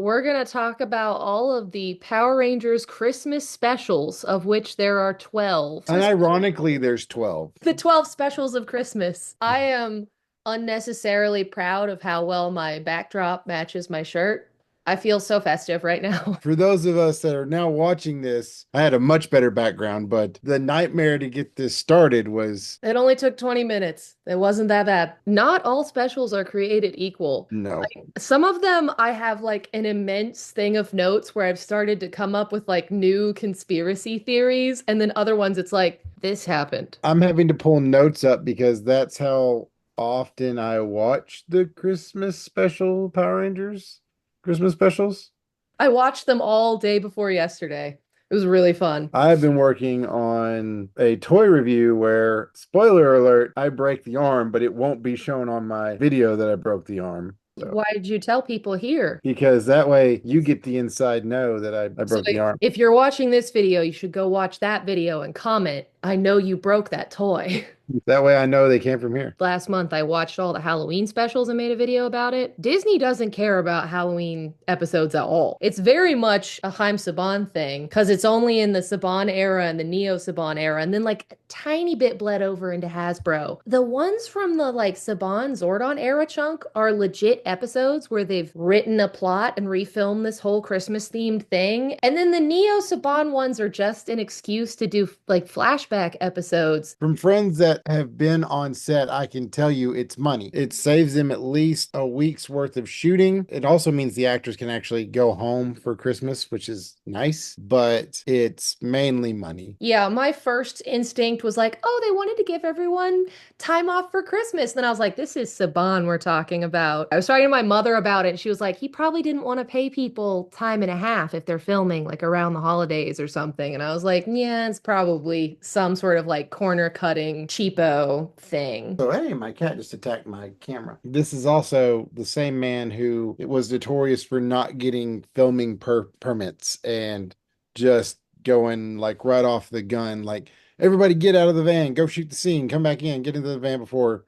We're going to talk about all of the Power Rangers Christmas specials, of which there are 12. Unironically, there's 12. The 12 specials of Christmas. I am unnecessarily proud of how well my backdrop matches my shirt. I feel so festive right now. For those of us that are now watching this, I had a much better background, but the nightmare to get this started was It only took 20 minutes. It wasn't that bad. Not all specials are created equal. no. Some of them I have like an immense thing of notes where I've started to come up with like new conspiracy theories, and then other ones it's like, this happened. I'm having to pull notes up because that's how often I watch the Christmas special Power Rangers Christmas specials. I watched them all day before yesterday. It was really fun. I've been working on a toy review where, spoiler alert, I break the arm, but it won't be shown on my video that I broke the arm. So, Why did you tell people here? because that way you get the inside know that I So broke the arm. if you're watching this video, you should go watch that video and comment, I know you broke that toy. That way I know they came from here. Last month, I watched all the Halloween specials and made a video about it. Disney doesn't care about Halloween episodes at all. It's very much a Haim Saban thing because it's only in the Saban era and the Neo Saban era, and then like a tiny bit bled over into Hasbro. The ones from the like Saban Zordon era chunk are legit episodes where they've written a plot and refilmed this whole Christmas themed thing. And then the Neo Saban ones are just an excuse to do like flashback episodes. From friends that have been on set, I can tell you it's money. It saves them at least a week's worth of shooting. It also means the actors can actually go home for Christmas, which is nice, but it's mainly money. Yeah, my first instinct was like, oh, they wanted to give everyone time off for Christmas. Then I was like, this is Saban we're talking about. I was talking to my mother about it, and she was like, he probably didn't want to pay people time and a half if they're filming like around the holidays or something. And I was like, yeah, it's probably some sort of like corner cutting cheapo thing. So, hey, my cat just attacked my camera. This is also the same man who was notorious for not getting filming permits and just going like right off the gun, like everybody get out of the van, go shoot the scene, come back in, get into the van before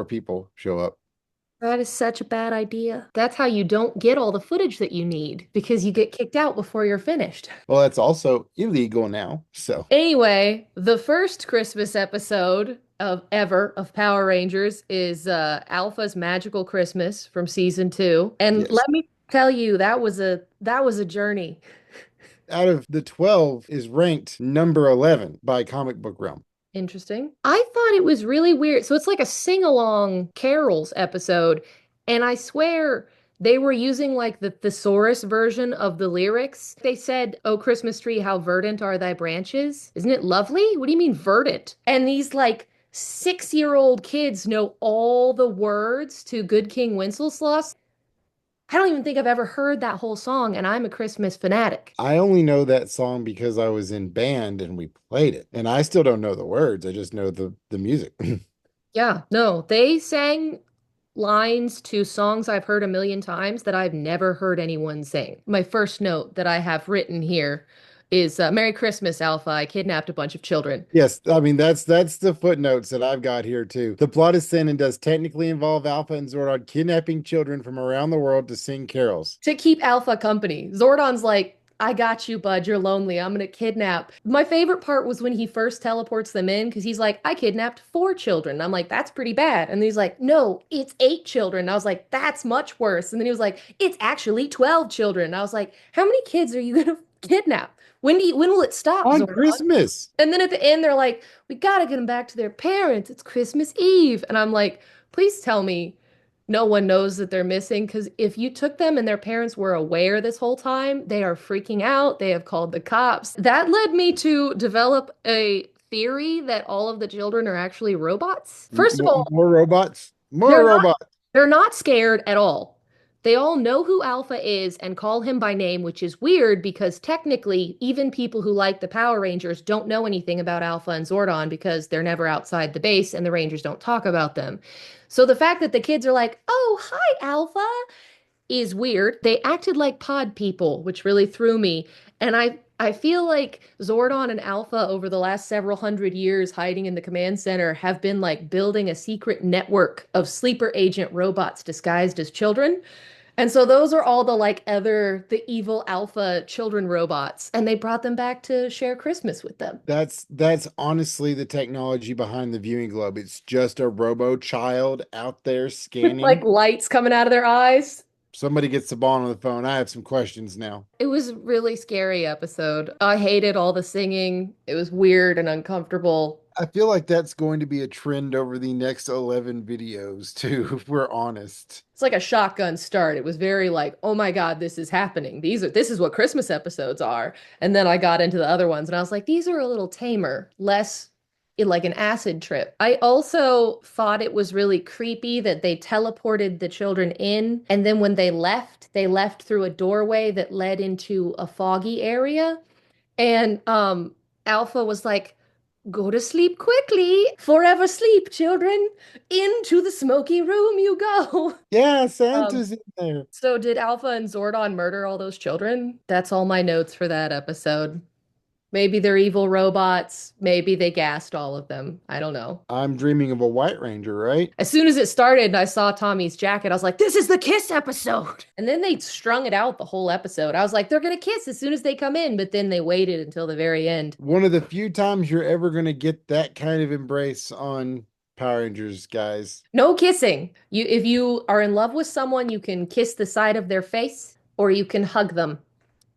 people show up. That is such a bad idea. That's how you don't get all the footage that you need because you get kicked out before you're finished. Well, that's also illegal now. So, Anyway, the first Christmas episode of ever of Power Rangers is Alpha's Magical Christmas from season 2. And yes. let me tell you, that was a journey. Out of the 12 is ranked number 11 by Comic Book Realm. Interesting. I thought it was really weird. So it's like a sing-along carols episode, and I swear they were using like the thesaurus version of the lyrics. They said, "Oh Christmas tree, how verdant are thy branches? Isn't it lovely? What do you mean verdant?" And these like 6-year-old kids know all the words to Good King Wenceslas. I don't even think I've ever heard that whole song, and I'm a Christmas fanatic. I only know that song because I was in band and we played it. And I still don't know the words. I just know the music. Yeah, no, they sang lines to songs I've heard a million times that I've never heard anyone sing. My first note that I have written here is Merry Christmas, Alpha. I kidnapped a bunch of children. Yes, I mean that's the footnotes that I've got here too. The plot is thin and does technically involve Alpha and Zordon kidnapping children from around the world to sing carols. To keep Alpha company. Zordon's like, I got you, bud. You're lonely. I'm gonna kidnap. My favorite part was when he first teleports them in because he's like, I kidnapped 4 children. And I'm like, that's pretty bad. And he's like, no, it's 8 children. And I was like, that's much worse. And then he was like, it's actually 12 children. And I was like, how many kids are you gonna kidnap? When will it stop, On Zordon? Christmas. And then at the end, they're like, we gotta get them back to their parents. It's Christmas Eve. And I'm like, please tell me no one knows that they're missing. Because if you took them and their parents were aware this whole time, they are freaking out. They have called the cops. That led me to develop a theory that all of the children are actually robots. First of all, More robots. More they're not robots. they're not scared at all. They all know who Alpha is and call him by name, which is weird because technically, even people who like the Power Rangers don't know anything about Alpha and Zordon because they're never outside the base and the Rangers don't talk about them. So the fact that the kids are like, oh, hi, Alpha, is weird. They acted like pod people, which really threw me. And I feel like Zordon and Alpha over the last several hundred years hiding in the command center have been like building a secret network of sleeper agent robots disguised as children. And so those are all the like the evil alpha children robots, and they brought them back to share Christmas with them. That's honestly the technology behind the viewing globe. It's just a robo child out there With like scanning. lights coming out of their eyes. Somebody gets the ball on the phone. I have some questions now. It was a really scary episode. I hated all the singing. It was weird and uncomfortable. I feel like that's going to be a trend over the next 11 videos too, if we're honest. It's like a shotgun start. It was very like, oh my God, this is happening. This is what Christmas episodes are. And then I got into the other ones and I was like, these are a little tamer, less like an acid trip. I also thought it was really creepy that they teleported the children in, and then when they left through a doorway that led into a foggy area. And Alpha was like, go to sleep quickly. Forever sleep, children. Into the smoky room you go. Yeah, Um, Santa's in there. so did Alpha and Zordon murder all those children? That's all my notes for that episode. Maybe they're evil robots. Maybe they gassed all of them. I don't know. I'm dreaming of a White Ranger, right? As soon as it started and I saw Tommy's jacket, I was like, this is the kiss episode. And then they strung it out the whole episode. I was like, they're going to kiss as soon as they come in. But then they waited until the very end. One of the few times you're ever going to get that kind of embrace on Power Rangers, guys. No kissing. If you are in love with someone, you can kiss the side of their face or you can hug them.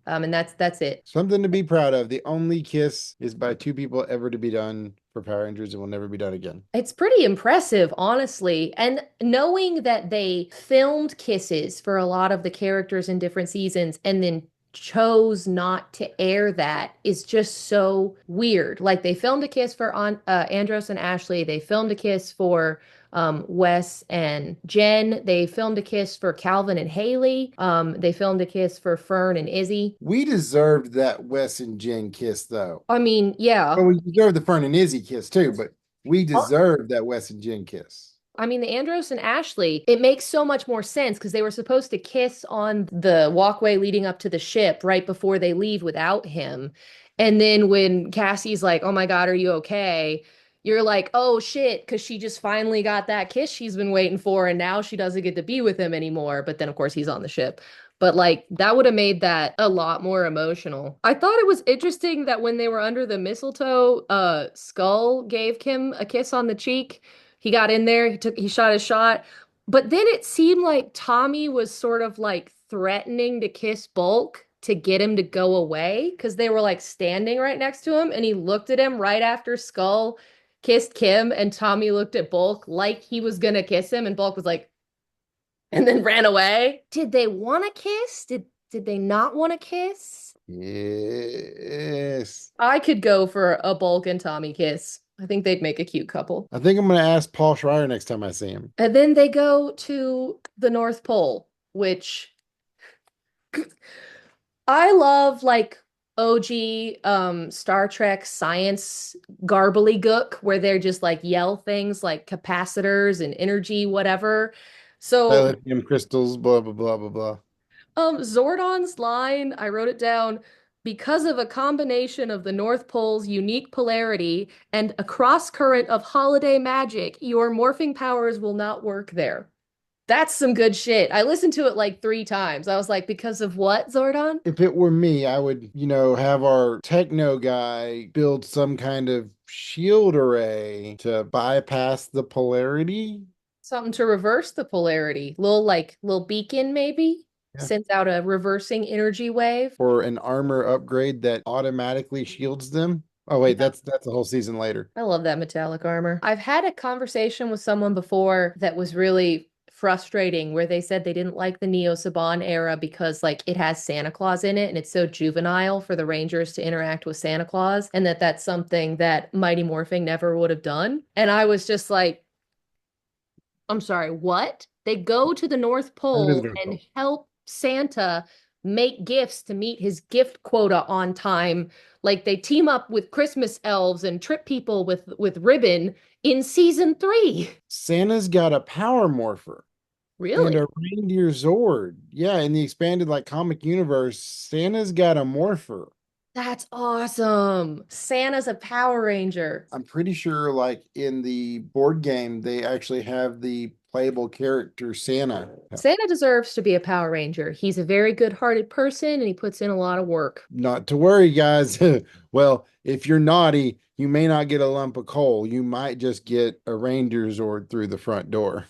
And that's it. Something to be proud of. The only kiss is by two people ever to be done for Power Rangers and will never be done again. It's pretty impressive, honestly. And knowing that they filmed kisses for a lot of the characters in different seasons and then chose not to air that is just so weird. Like they filmed a kiss for Andros and Ashley. They filmed a kiss for Wes and Jen. They filmed a kiss for Calvin and Haley. They filmed a kiss for Fern and Izzy. We deserved that Wes and Jen kiss, though. I mean, yeah. Well, we deserved the Fern and Izzy kiss too, but we deserved that Wes and Jen kiss. I mean, the Andros and Ashley, it makes so much more sense because they were supposed to kiss on the walkway leading up to the ship right before they leave without him. And then when Cassie's like, oh my God, are you okay? You're like, oh shit, because she just finally got that kiss she's been waiting for, and now she doesn't get to be with him anymore. But then, of course, he's on the ship. But like, that would have made that a lot more emotional. I thought it was interesting that when they were under the mistletoe, Skull gave Kim a kiss on the cheek. He got in there, he shot his shot. But then it seemed like Tommy was sort of like threatening to kiss Bulk to get him to go away because they were like standing right next to him, and he looked at him right after Skull kissed Kim, and Tommy looked at Bulk like he was gonna kiss him, and Bulk was like, and then ran away. Did they want to kiss? Did they not want to kiss? Yes. I could go for a Bulk and Tommy kiss. I think they'd make a cute couple. I think I'm going to ask Paul Schreier next time I see him. And then they go to the North Pole, which I love like OG Star Trek science gook where they're just like yell things like capacitors and energy, whatever. So Lithium crystals, blah, blah, blah, blah, blah. Zordon's line, I wrote it down, because of a combination of the North Pole's unique polarity and a cross current of holiday magic, your morphing powers will not work there. That's some good shit. I listened to it like 3 times. I was like, because of what, Zordon? If it were me, I would, have our techno guy build some kind of shield array to bypass the polarity. Something to reverse the polarity. Little beacon maybe? Yeah. Sends out a reversing energy wave. Or an armor upgrade that automatically shields them. Oh wait, that's a whole season later. I love that metallic armor. I've had a conversation with someone before that was really frustrating where they said they didn't like the Neo Saban era because like it has Santa Claus in it and it's so juvenile for the Rangers to interact with Santa Claus, and that's something that Mighty Morphing never would have done. And I was just like, I'm sorry, what? They go to the North Pole and help Santa make gifts to meet his gift quota on time. Like they team up with Christmas elves and trip people with ribbon in season 3. Santa's got a power morpher. Really? And a reindeer Zord. Yeah, in the expanded like comic universe, Santa's got a morpher. That's awesome. Santa's a Power Ranger. I'm pretty sure like in the board game, they actually have the playable character, Santa. Santa deserves to be a Power Ranger. He's a very good-hearted person and he puts in a lot of work. Not to worry, guys. Well, if you're naughty, you may not get a lump of coal. You might just get a Ranger Zord through the front door.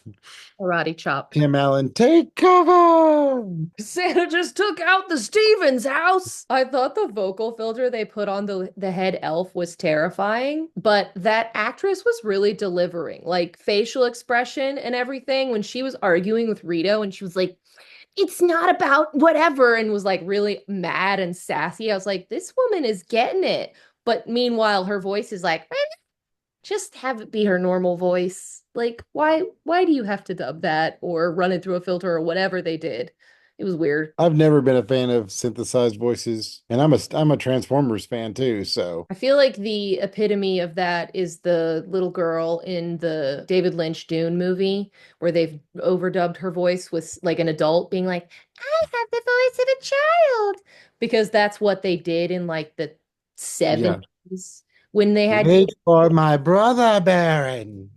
Karate chop. Tim Allen, take cover. Santa just took out the Stevens house. I thought the vocal filter they put on the head elf was terrifying, but that actress was really delivering, like facial expression and everything when she was arguing with Rito and she was like, it's not about whatever, and was like really mad and sassy. I was like, this woman is getting it. But meanwhile, her voice is like, just have it be her normal voice. Like, why do you have to dub that or run it through a filter or whatever they did? It was weird. I've never been a fan of synthesized voices, and I'm a Transformers fan too, so I feel like the epitome of that is the little girl in the David Lynch Dune movie where they've overdubbed her voice with like an adult being like, I have the voice of a child. Because that's what they did in like the yeah. 70s when they had Wait for my brother, Baron.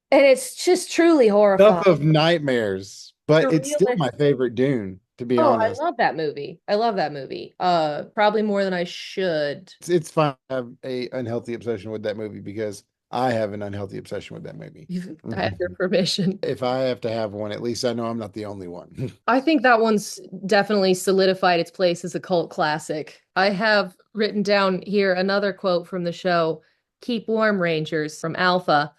and it's just truly Stuff horrifying. of nightmares, but it's still my Surrealistic. favorite Dune, to be Oh, I honest. love that movie. I love that movie. Probably more than I should. It's fine to have a unhealthy obsession with that movie because I have an unhealthy obsession with that movie. I have your permission. If I have to have one, at least I know I'm not the only one. I think that one's definitely solidified its place as a cult classic. I have written down here another quote from the show, Keep warm, Rangers, from Alpha.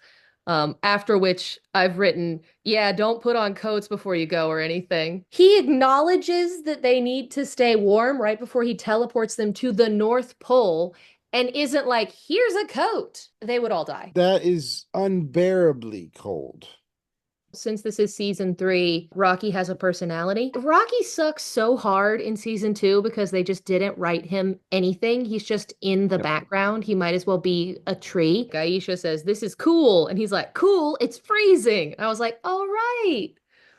After which I've written, yeah, don't put on coats before you go or anything. He acknowledges that they need to stay warm right before he teleports them to the North Pole and isn't like, here's a coat. They would all die. That is unbearably cold. Since this is season 3, Rocky has a personality. Rocky sucks so hard in season 2 because they just didn't write him anything. He's just in the Yep. background. He might as well be a tree. Aisha says, this is cool. And he's like, cool, it's freezing. And I was like, all right.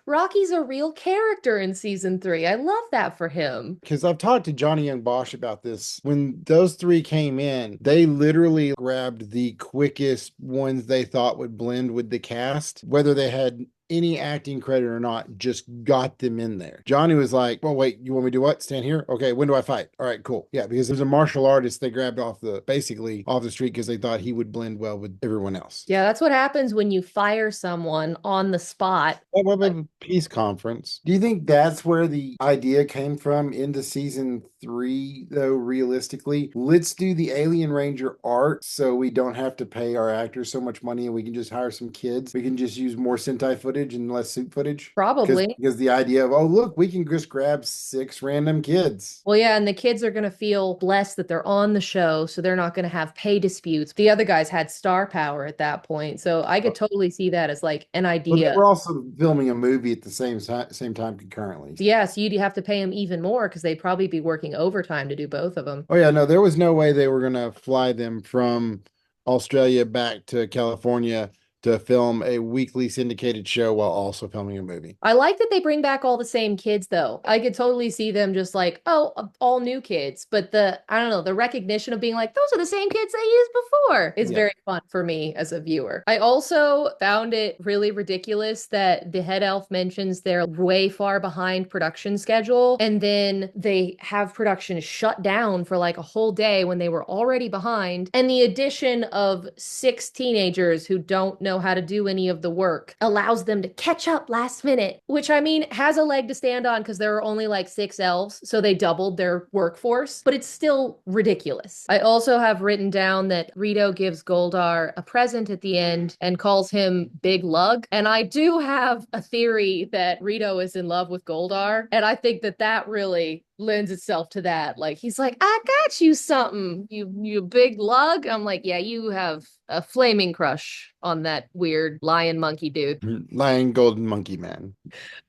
Rocky's a real character in season 3. I love that for him. Because I've talked to Johnny Young Bosch about this. When those three came in, they literally grabbed the quickest ones they thought would blend with the cast, whether they had any acting credit or not, just got them in there. Johnny was like, well, wait, you want me to do what? Stand here? Okay, when do I fight? All right, cool. Yeah, because there's a martial artist they grabbed basically off the street because they thought he would blend well with everyone else. Yeah, that's what happens when you fire someone on the spot. What about the peace conference? Do you think that's where the idea came from into season 3, though, realistically? Let's do the Alien Ranger art so we don't have to pay our actors so much money and we can just hire some kids. We can just use more Sentai footage and less suit footage. Probably. Because the idea of, oh, look, we can just grab 6 random kids. Well, yeah, and the kids are going to feel blessed that they're on the show, so they're not going to have pay disputes. The other guys had star power at that point, so I could totally see that as like an But idea. we're also filming a movie at the same time concurrently. Yeah, so you'd have to pay them even more because they'd probably be working overtime to do both of them. Oh yeah, no, there was no way they were gonna fly them from Australia back to California to film a weekly syndicated show while also filming a movie. I like that they bring back all the same kids though. I could totally see them just like, oh, all new kids. But I don't know, the recognition of being like, those are the same kids they used before is very fun for me as a viewer. I also found it really ridiculous that the head elf mentions they're way far behind production schedule. And then they have production shut down for like a whole day when they were already behind. And the addition of 6 teenagers who don't know how to do any of the work allows them to catch up last minute, which I mean has a leg to stand on because there are only like 6 elves, so they doubled their workforce, but it's still ridiculous. I also have written down that Rito gives Goldar a present at the end and calls him Big Lug, and I do have a theory that Rito is in love with Goldar, and I think that really lends itself to that. Like he's like, I got you something, you big lug. I'm like, yeah, you have a flaming crush on that weird lion monkey dude. Lion Golden Monkey Man.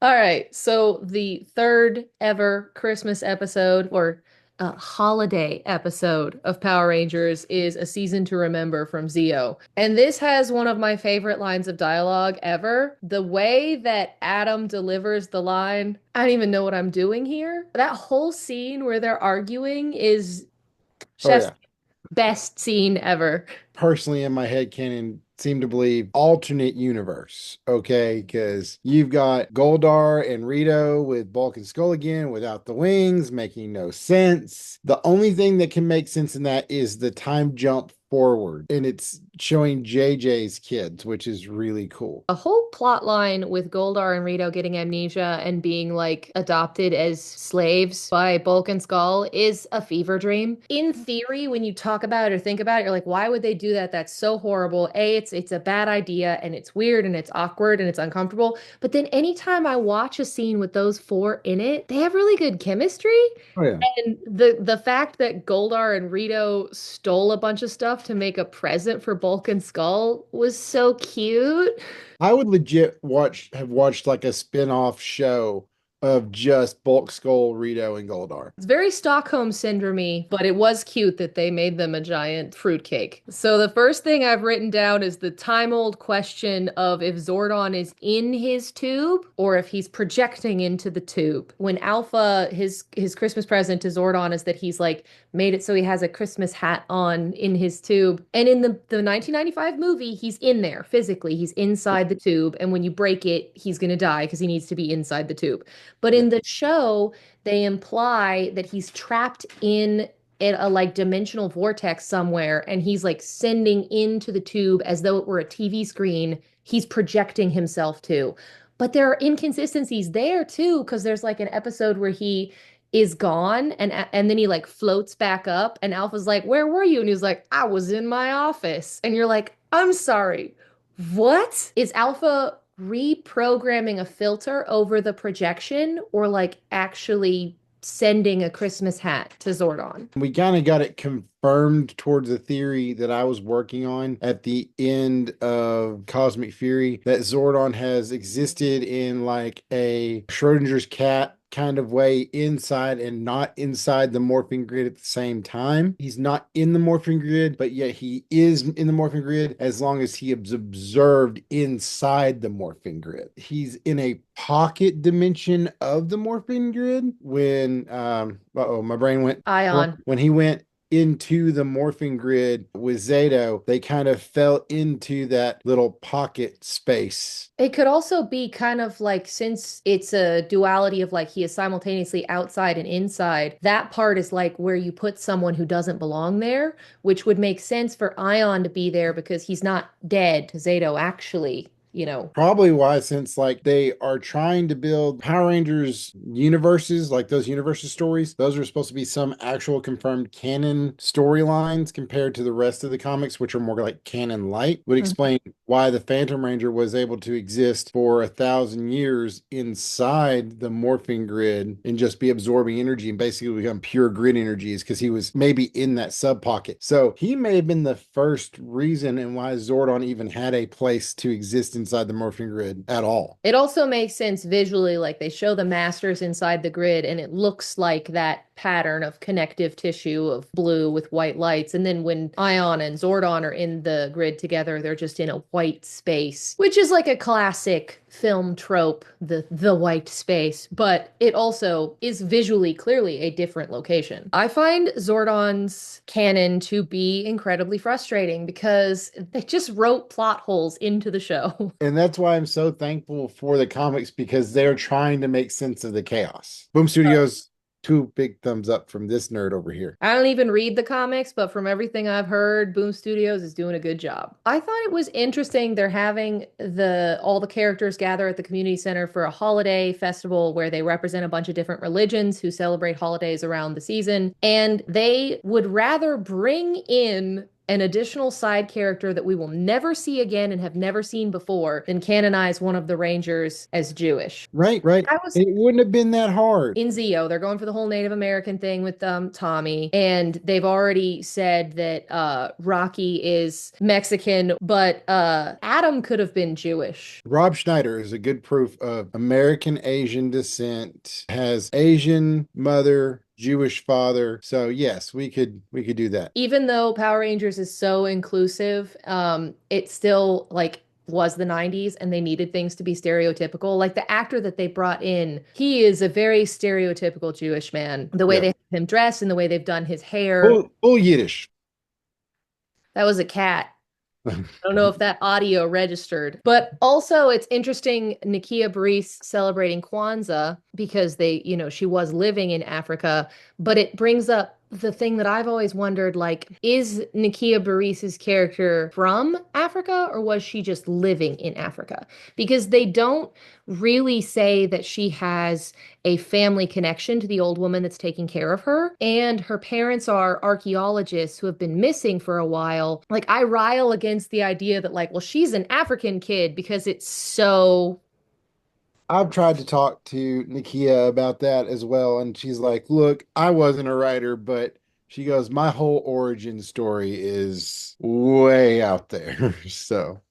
All right, so the third ever Christmas episode or holiday episode of Power Rangers is A Season to Remember from Zeo. And this has one of my favorite lines of dialogue ever. The way that Adam delivers the line, I don't even know what I'm doing here. That whole scene where they're arguing is Oh just yeah. best scene ever. Personally, in my head canon, seem to believe alternate universe, okay? Because you've got Goldar and Rito with Bulk and Skull again without the wings, making no sense. The only thing that can make sense in that is the time jump forward, and it's showing JJ's kids, which is really cool. A whole plot line with Goldar and Rito getting amnesia and being like adopted as slaves by Bulk and Skull is a fever dream. In theory, when you talk about it or think about it, you're like, why would they do that? That's so horrible. It's a bad idea and it's weird and it's awkward and it's uncomfortable. But then anytime I watch a scene with those four in it, they have really good chemistry. Oh yeah. And the fact that Goldar and Rito stole a bunch of stuff to make a present for Bulk and Skull was so cute. I would legit have watched like a spin-off show of just Bulk, Skull, Rito, and Goldar. It's very Stockholm syndrome but it was cute that they made them a giant fruitcake. So the first thing I've written down is the time-old question of if Zordon is in his tube or if he's projecting into the tube. When Alpha, his Christmas present to Zordon is that he's like made it so he has a Christmas hat on in his tube. And in the 1995 movie, he's in there physically. He's inside the tube. And when you break it, he's going to die because he needs to be inside the tube. But Yeah. in the show, they imply that he's trapped in a like dimensional vortex somewhere and he's like sending into the tube as though it were a TV screen. He's projecting himself to. But there are inconsistencies there too, because there's like an episode where he is gone and then he like floats back up and Alpha's like, "Where were you?" And he's like, "I was in my office." And you're like, "I'm sorry. What? Is Alpha reprogramming a filter over the projection or like actually sending a Christmas hat to Zordon?" We kind of got it confirmed towards the theory that I was working on at the end of Cosmic Fury that Zordon has existed in like a Schrodinger's cat kind of way inside and not inside the morphing grid at the same time. He's not in the morphing grid, but yet he is in the morphing grid as long as he is observed inside the morphing grid. He's in a pocket dimension of the morphing grid when uh-oh, my brain went Ion. when he went into the morphing grid with Zato, they kind of fell into that little pocket space. It could also be kind of like, since it's a duality of like he is simultaneously outside and inside, that part is like where you put someone who doesn't belong there, which would make sense for Ion to be there because he's not dead. Zato actually, you know. Probably why, since like they are trying to build Power Rangers universes, like those universes stories, those are supposed to be some actual confirmed canon storylines compared to the rest of the comics, which are more like canon light, would explain why the Phantom Ranger was able to exist for 1,000 years inside the morphing grid and just be absorbing energy and basically become pure grid energies because he was maybe in that sub pocket. So he may have been the first reason and why Zordon even had a place to exist inside the morphing grid at all. It also makes sense visually, like they show the masters inside the grid, and it looks like that pattern of connective tissue of blue with white lights. And then when Ion and Zordon are in the grid together, they're just in a white space, which is like a classic film trope, the white space, but it also is visually clearly a different location. I find Zordon's canon to be incredibly frustrating because they just wrote plot holes into the show. And that's why I'm so thankful for the comics because they're trying to make sense of the chaos. Boom Studios, two big thumbs up from this nerd over here. I don't even read the comics, but from everything I've heard, Boom Studios is doing a good job. I thought it was interesting they're having all the characters gather at the community center for a holiday festival where they represent a bunch of different religions who celebrate holidays around the season, and they would rather bring in an additional side character that we will never see again and have never seen before than canonize one of the Rangers as Jewish. Right, right. I was It wouldn't have been that hard. in Zeo, they're going for the whole Native American thing with Tommy, and they've already said that Rocky is Mexican, but Adam could have been Jewish. Rob Schneider is a good proof of American Asian descent, has Asian mother, Jewish father. So yes, we could do that. Even though Power Rangers is so inclusive, it still like was the 90s and they needed things to be stereotypical. Like the actor that they brought in, he is a very stereotypical Jewish man. The way Yeah. they have him dressed and the way they've done his hair. Full Yiddish. That was a cat. I don't know if that audio registered, but also it's interesting Nakia Brees celebrating Kwanzaa because she was living in Africa, but it brings up the thing that I've always wondered, like, is Nakia Baris's character from Africa or was she just living in Africa? Because they don't really say that she has a family connection to the old woman that's taking care of her. And her parents are archaeologists who have been missing for a while. Like, I rile against the idea that, like, well, she's an African kid because it's so. I've tried to talk to Nakia about that as well, and she's like, "Look, I wasn't a writer, but she goes, my whole origin story is way out there." So,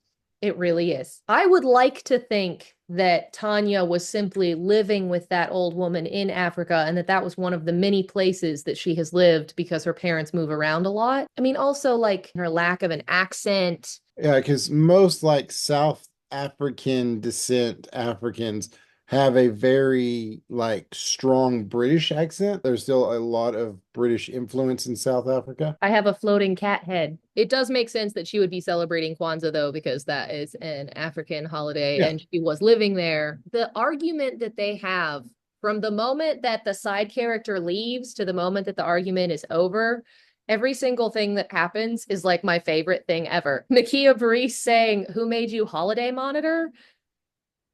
It really is. I would like to think that Tanya was simply living with that old woman in Africa and that was one of the many places that she has lived because her parents move around a lot. I mean, also like her lack of an accent. yeah, because most like South African descent Africans have a very like strong British accent. There's still a lot of British influence in South Africa. I have a floating cat head. It does make sense that she would be celebrating Kwanzaa, though, because that is an African holiday Yeah. and she was living there. The argument that they have from the moment that the side character leaves to the moment that the argument is over, every single thing that happens is like my favorite thing ever. Nakia Burrise saying, "Who made you holiday monitor?"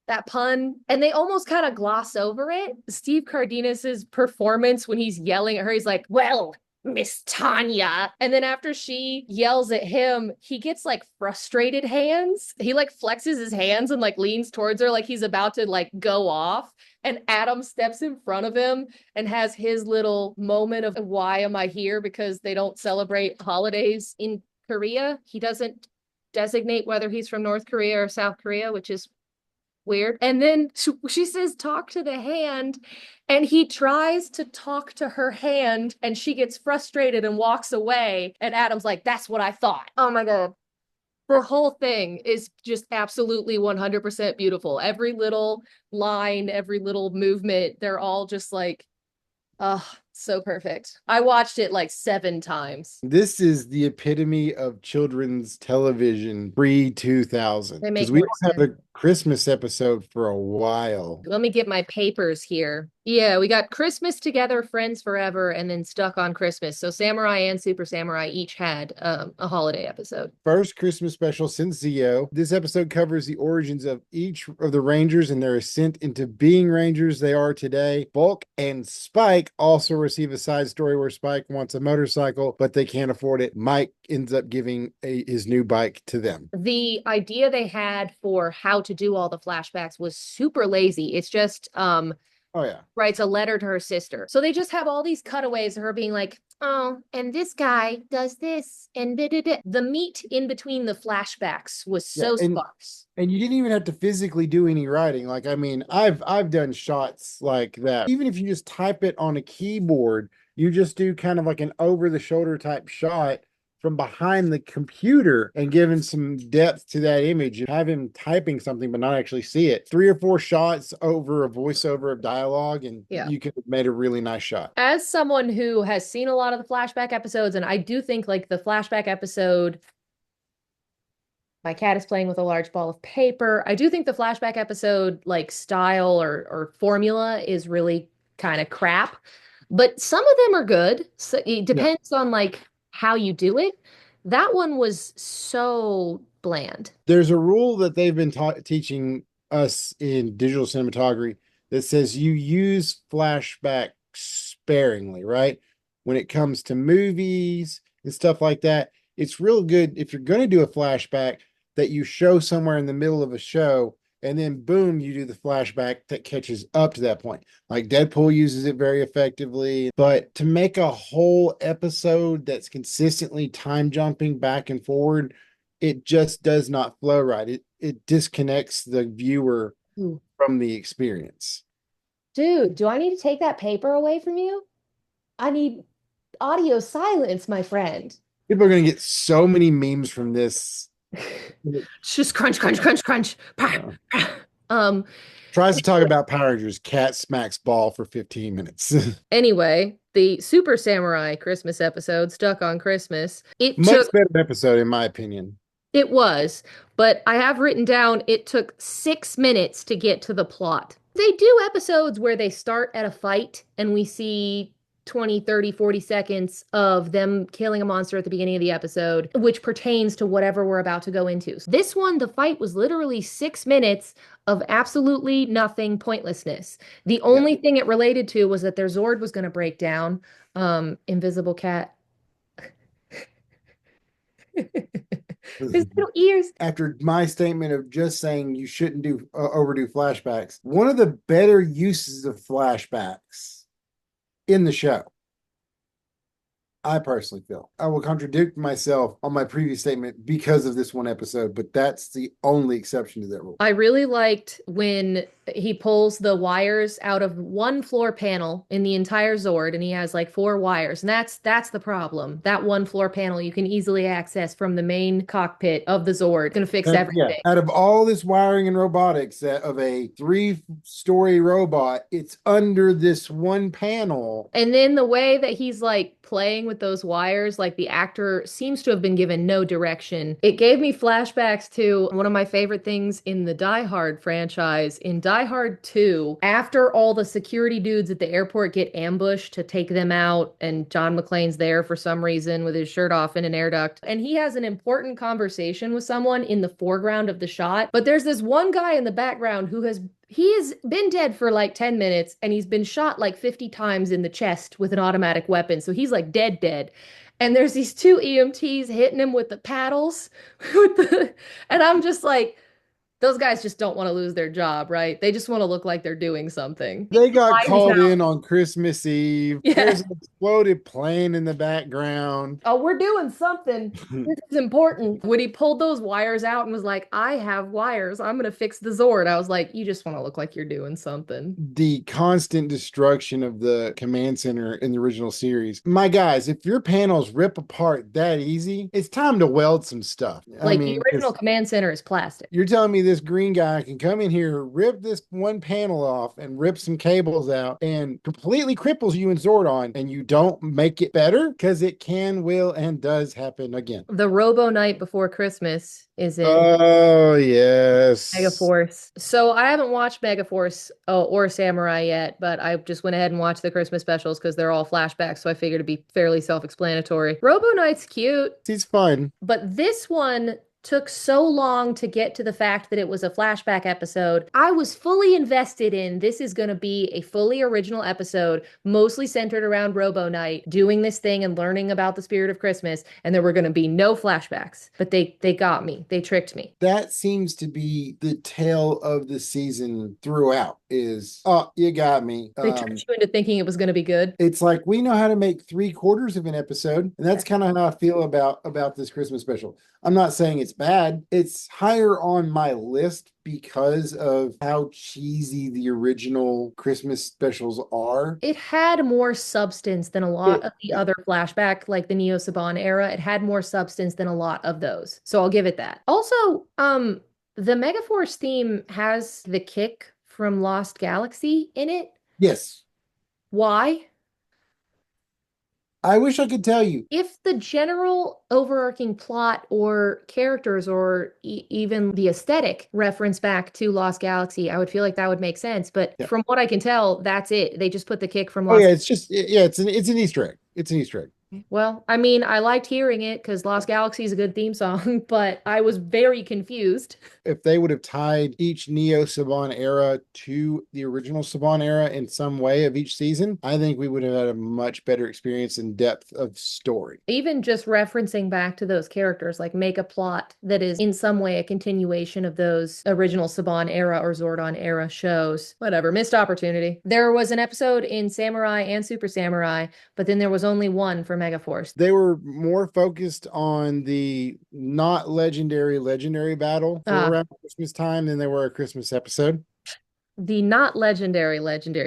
That pun, and they almost kind of gloss over it. Steve Cardenas's performance when he's yelling at her, he's like, "Well, Miss Tanya." And then after she yells at him, he gets like frustrated hands. He like flexes his hands and like leans towards her like he's about to like go off. And Adam steps in front of him and has his little moment of, why am I here? Because they don't celebrate holidays in Korea. He doesn't designate whether he's from North Korea or South Korea, which is weird. And then she says, "Talk to the hand." And he tries to talk to her hand and she gets frustrated and walks away. And Adam's like, "That's what I thought." Oh my God. The whole thing is just absolutely 100% beautiful. Every little line, every little movement, they're all just like, oh, so perfect. I watched it like 7 times. This is the epitome of children's television pre-2000 They because make we more don't have sense. a Christmas episode for a while. Let me get my papers here. Yeah, we got Christmas Together, Friends Forever, and then Stuck on Christmas. So Samurai and Super Samurai each had a holiday episode. First Christmas special since Zio. This episode covers the origins of each of the Rangers and their ascent into being Rangers they are today. Bulk and Spike also receive a side story where Spike wants a motorcycle, but they can't afford it. Mike ends up giving his new bike to them. The idea they had for how to do all the flashbacks was super lazy. It's just Oh, yeah. writes a letter to her sister. So they just have all these cutaways of her being like, "Oh, and this guy does this and da, da, da." The meat in between the flashbacks was Yeah. so sparse. And you didn't even have to physically do any writing. Like, I mean, I've done shots like that. Even if you just type it on a keyboard, you just do kind of like an over the shoulder type shot from behind the computer and giving some depth to that image and have him typing something but not actually see it. 3 or 4 shots over a voiceover of dialogue, and Yeah. you could have made a really nice shot. As someone who has seen a lot of the flashback episodes, and I do think like the flashback episode, my cat is playing with a large ball of paper. I do think the flashback episode like style or formula is really kind of crap, but some of them are good. So it Yeah. depends on like how you do it. That one was so bland. There's a rule that they've been teaching us in digital cinematography that says you use flashback sparingly, right? When it comes to movies and stuff like that, it's real good if you're going to do a flashback that you show somewhere in the middle of a show and then boom, you do the flashback that catches up to that point. Like Deadpool uses it very effectively, but to make a whole episode that's consistently time jumping back and forward, it just does not flow right. It disconnects the viewer Ooh. from the experience. Dude, do I need to take that paper away from you? I need audio silence, my friend. People are going to get so many memes from this. It's just crunch, crunch, crunch, crunch. Um, Tries to talk about Power Rangers, cat smacks ball for 15 minutes. anyway, the Super Samurai Christmas episode, Stuck on Christmas, it Much took better episode, in my opinion. It was, but I have written down it took 6 minutes to get to the plot. They do episodes where they start at a fight and we see 20, 30, 40 seconds of them killing a monster at the beginning of the episode, which pertains to whatever we're about to go into. This one, the fight was literally 6 minutes of absolutely nothing, pointlessness. The only thing it related to was that their Zord was going to break down. Invisible Cat. His little ears. After my statement of just saying you shouldn't do overdo flashbacks, one of the better uses of flashbacks in the show, I personally feel. I will contradict myself on my previous statement because of this one episode, but that's the only exception to that rule. I really liked when he pulls the wires out of one floor panel in the entire Zord, and he has like 4 wires. And that's the problem. That one floor panel you can easily access from the main cockpit of the Zord. It's gonna fix everything. Yeah. Out of all this wiring and robotics of a 3-story robot, it's under this one panel. And then the way that he's like playing with those wires, like the actor seems to have been given no direction. It gave me flashbacks to one of my favorite things in the Die Hard franchise. In Die Hard 2, after all the security dudes at the airport get ambushed to take them out, and John McClane's there for some reason with his shirt off in an air duct, and he has an important conversation with someone in the foreground of the shot, but there's this one guy in the background who he's been dead for like 10 minutes and he's been shot like 50 times in the chest with an automatic weapon. So he's like dead. And there's these 2 EMTs hitting him with the paddles and I'm just like, those guys just don't want to lose their job, right? They just want to look like they're doing something. They got called in on Christmas Eve. Yeah. There's an exploded plane in the background. Oh, we're doing something. This is important. When he pulled those wires out and was like, I have wires, I'm going to fix the Zord. I was like, you just want to look like you're doing something. The constant destruction of the command center in the original series. My guys, if your panels rip apart that easy, it's time to weld some stuff. Like the original command center is plastic. You're telling me this green guy can come in here, rip this one panel off and rip some cables out and completely cripples you in Zordon, and you don't make it better? Because it can, will, and does happen again. The Robo Night Before Christmas is in Oh, yes. Megaforce. So I haven't watched Megaforce or Samurai yet, but I just went ahead and watched the Christmas specials because they're all flashbacks, so I figured it'd be fairly self-explanatory. Robo Knight's cute. He's fun. But this one took so long to get to the fact that it was a flashback episode. I was fully invested in this is going to be a fully original episode, mostly centered around Robo Knight, doing this thing and learning about the spirit of Christmas, and there were going to be no flashbacks. But they got me. They tricked me. That seems to be the tale of the season throughout is, oh, you got me. They tricked you into thinking it was going to be good. It's like we know how to make 3/4 of an episode, and that's kind of how I feel about this Christmas special. I'm not saying it's bad. It's higher on my list because of how cheesy the original Christmas specials are. It had more substance than a lot of the other flashback, like the Neo Saban era. It had more substance than a lot of those. So I'll give it that. Also, the Megaforce theme has the kick from Lost Galaxy in it. Yes. Why? I wish I could tell you. If the general overarching plot or characters or even the aesthetic reference back to Lost Galaxy, I would feel like that would make sense. But from what I can tell, that's it. They just put the kick from Lost. Oh yeah, it's an Easter egg. It's an Easter egg. Well, I mean, I liked hearing it because Lost Galaxy is a good theme song, but I was very confused. If they would have tied each Neo Saban era to the original Saban era in some way of each season, I think we would have had a much better experience and depth of story. Even just referencing back to those characters, like make a plot that is in some way a continuation of those original Saban era or Zordon era shows. Whatever, missed opportunity. There was an episode in Samurai and Super Samurai, but then there was only one for Megaforce. They were more focused on the not legendary battle for around Christmas time than they were a Christmas episode. The not legendary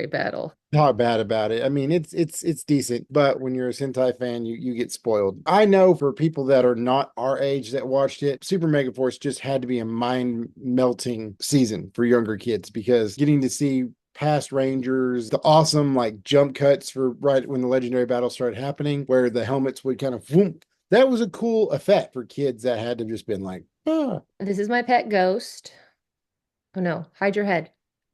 battle. Not bad about it. I mean, it's decent, but when you're a Sentai fan, you get spoiled. I know for people that are not our age that watched it, Super Megaforce just had to be a mind-melting season for younger kids because getting to see past Rangers, the awesome like jump cuts for right when the legendary battle started happening, where the helmets would kind of whoop. That was a cool effect for kids that had to just been like, Ah. This is my pet ghost. Oh no, hide your head.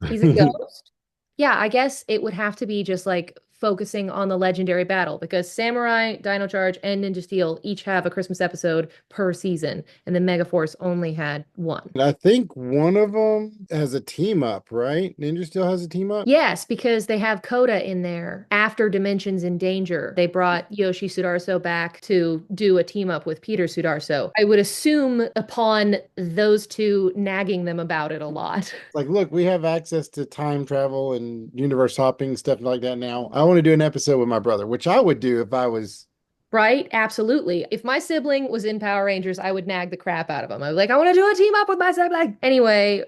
He's a ghost. Yeah, I guess it would have to be just like focusing on the legendary battle because Samurai, Dino Charge, and Ninja Steel each have a Christmas episode per season, and then Megaforce only had one. And I think one of them has a team up, right? Ninja still has a team up. Yes, because they have Coda in there. After Dimensions in Danger, they brought Yoshi Sudarso back to do a team up with Peter Sudarso. I would assume upon those two nagging them about it a lot. Like, look, we have access to time travel and universe hopping, stuff like that now. I want to do an episode with my brother, which I would do if I was. Right? Absolutely. If my sibling was in Power Rangers, I would nag the crap out of him. I was like, I want to do a team up with my sibling. Anyway,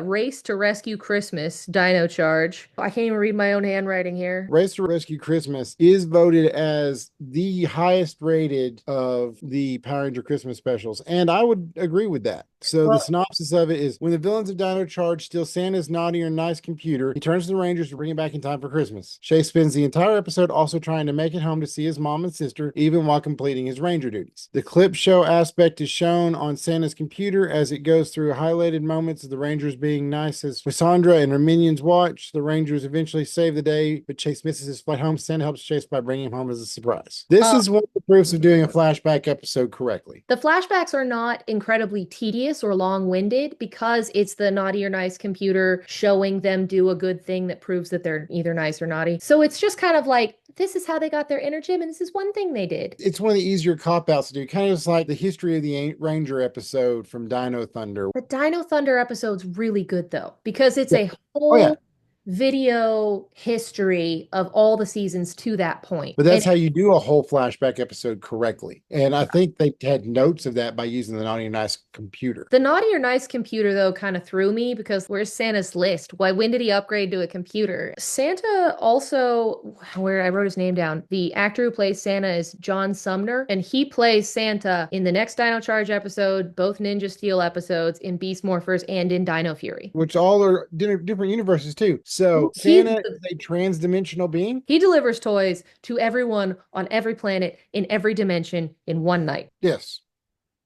Race to Rescue Christmas, Dino Charge. I can't even read my own handwriting here. Race to Rescue Christmas is voted as the highest rated of the Power Ranger Christmas specials, and I would agree with that. So the Well, synopsis of it is when the villains of Dino Charge steal Santa's naughty or nice computer, he turns to the Rangers to bring it back in time for Christmas. Shay spends the entire episode also trying to make it home to see his mom and sister, even while completing his Ranger duties. The clip show aspect is shown on Santa's computer as it goes through highlighted moments of the Rangers being nice as Cassandra and her minions watch. The Rangers eventually save the day, but Chase misses his flight home. Santa helps Chase by bringing him home as a surprise. This uh, is one of the proofs of doing a flashback episode correctly. the flashbacks are not incredibly tedious or long-winded because it's the naughty or nice computer showing them do a good thing that proves that they're either nice or naughty. So it's just kind of like, this is how they got their inner gym, and this is one thing they did. It's one of the easier cop-outs to do, kind of just like the history of the Ranger episode from Dino Thunder. The Dino Thunder episode's really good though, because it's Yeah. a Oh yeah, whole video history of all the seasons to that point. but that's And how you do a whole flashback episode correctly. And I think they had notes of that by using the Naughty and Nice computer. the naughty or nice computer though kind of threw me because where's Santa's list? Why when did he upgrade to a computer? Santa also where I wrote his name down. The actor who plays Santa is John Sumner, and he plays Santa in the next Dino Charge episode, both Ninja Steel episodes, in Beast Morphers, and in Dino Fury. Which all are different universes too. So He's Santa is a trans-dimensional being? He delivers toys to everyone on every planet in every dimension in one night. Yes.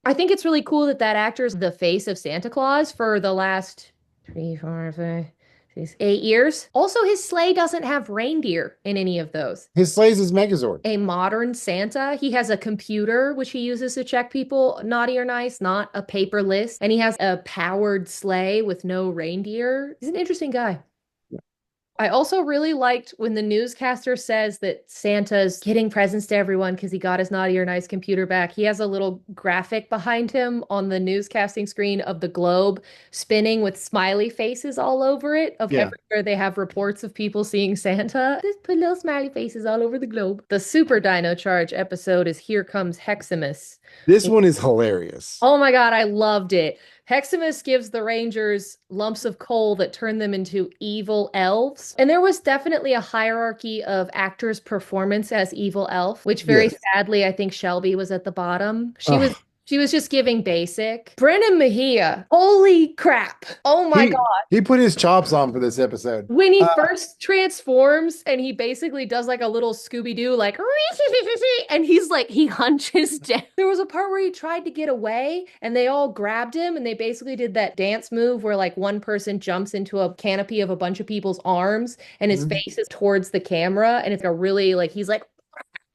I think it's really cool that that actor is the face of Santa Claus for the last 8 years. Also, his sleigh doesn't have reindeer in any of those. His slaves is Megazord. A modern Santa, he has a computer which he uses to check people naughty or nice, not a paper list. And he has a powered sleigh with no reindeer. He's an interesting guy. I also really liked when the newscaster says that Santa's getting presents to everyone because he got his naughty or nice computer back. He has a little graphic behind him on the newscasting screen of the globe spinning with smiley faces all over it of Yeah. everywhere they have reports of people seeing Santa. Just put little smiley faces all over the globe. The Super Dino Charge episode is Here Comes Heximas. This one is hilarious. Oh my God, I loved it. Heximas gives the Rangers lumps of coal that turn them into evil elves. And there was definitely a hierarchy of actors' performance as evil elf, which very Yes. sadly, I think Shelby was at the bottom. Ugh. She was just giving basic. Brennan Mejia, holy crap. Oh my He God. he put his chops on for this episode. When he first transforms and he basically does like a little Scooby-Doo, like, and he's like, he hunches down. There was a part where he tried to get away and they all grabbed him and they basically did that dance move where like one person jumps into a canopy of a bunch of people's arms and his face is towards the camera. And it's a really like, he's like,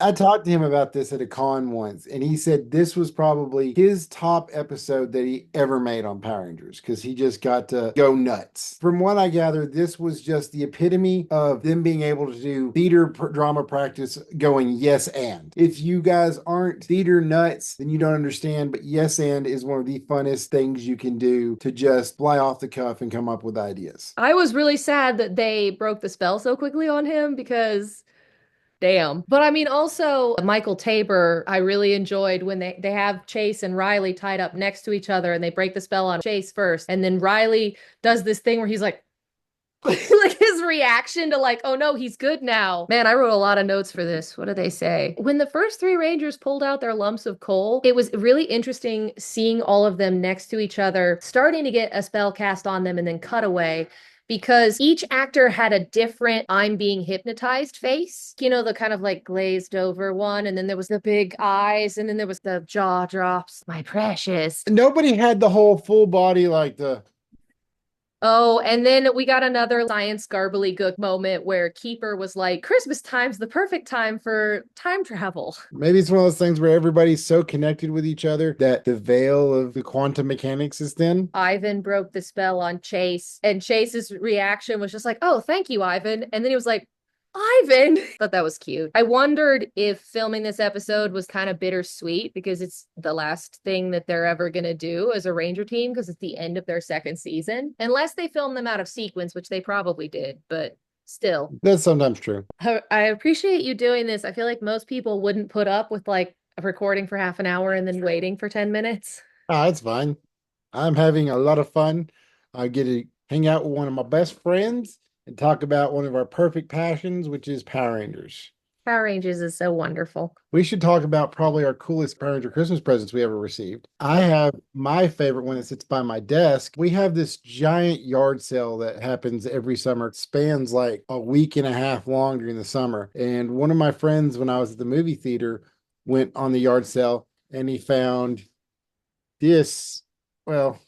I talked to him about this at a con once, and he said this was probably his top episode that he ever made on Power Rangers because he just got to go nuts. From what I gather, this was just the epitome of them being able to do theater drama practice going yes and. If you guys aren't theater nuts, then you don't understand, but yes and is one of the funnest things you can do to just fly off the cuff and come up with ideas. I was really sad that they broke the spell so quickly on him because damn. But I mean, also Michael Tabor, I really enjoyed when they have Chase and Riley tied up next to each other and they break the spell on Chase first. And then Riley does this thing where he's like, like his reaction to like, oh no, he's good now. Man, I wrote a lot of notes for this. What do they say? When the first three Rangers pulled out their lumps of coal, it was really interesting seeing all of them next to each other, starting to get a spell cast on them and then cut away. because each actor had a different I'm being hypnotized face. You know, the kind of like glazed over one, and then there was the big eyes, and then there was the jaw drops. My precious. Nobody had the whole full body like the Oh, and then we got another science garbly gook moment where Keeper was like, Christmas time's the perfect time for time travel. maybe it's one of those things where everybody's so connected with each other that the veil of the quantum mechanics is thin. Ivan broke the spell on Chase, and Chase's reaction was just like, oh, thank you, Ivan. And then he was like, Ivan. Thought that was cute. I wondered if filming this episode was kind of bittersweet because it's the last thing that they're ever going to do as a Ranger team because it's the end of their second season. Unless they film them out of sequence, which they probably did, but still. That's sometimes true. I appreciate you doing this. I feel like most people wouldn't put up with like a recording for half an hour and then waiting for 10 minutes. Ah, it's fine. I'm having a lot of fun. I get to hang out with one of my best friends and talk about one of our perfect passions, which is Power Rangers. Power Rangers is so wonderful. We should talk about probably our coolest Power Ranger Christmas presents we ever received. I have my favorite one that sits by my desk. We have this giant yard sale that happens every summer. It spans like a week and a half long during the summer. And one of my friends, when I was at the movie theater, went on the yard sale and he found this. Well,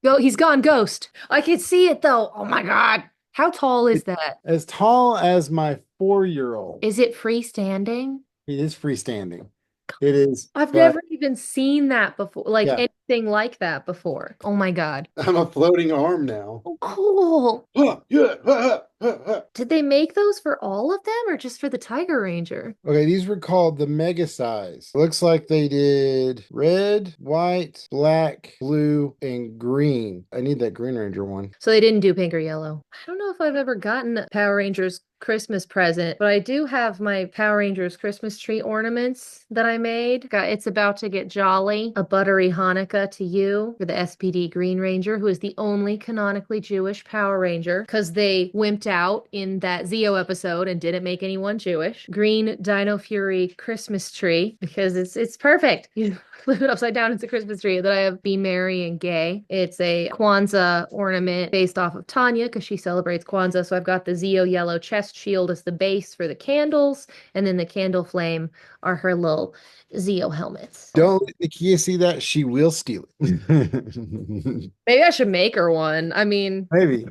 Go, he's gone ghost. I can see it though. Oh my God. How tall is that? as tall as my 4-year-old. Is it freestanding? It is freestanding. It is, I've but never even seen that before, like yeah, anything like that before. Oh my God. I'm a floating arm now. Oh, cool. Yeah. Did they make those for all of them or just for the Tiger Ranger? Okay, these were called the mega size. Looks like they did red, white, black, blue, and green. I need that Green Ranger one. So they didn't do pink or yellow. I don't know if I've ever gotten a Power Rangers Christmas present, but I do have my Power Rangers Christmas tree ornaments that I made. It's about to get jolly. A buttery Hanukkah to you for the SPD Green Ranger, who is the only canonically Jewish Power Ranger because they wimped out in that Zeo episode and didn't make anyone Jewish. Green Dino Fury Christmas tree because it's perfect. You flip it upside down, it's a Christmas tree. Then I have Be Merry and Gay. It's a Kwanzaa ornament based off of Tanya because she celebrates Kwanzaa. So I've got the Zeo yellow chest shield as the base for the candles, and then the candle flame are her little Zeo helmets. Don't let Nakia see that. She will steal it. Maybe I should make her one. I mean, Maybe.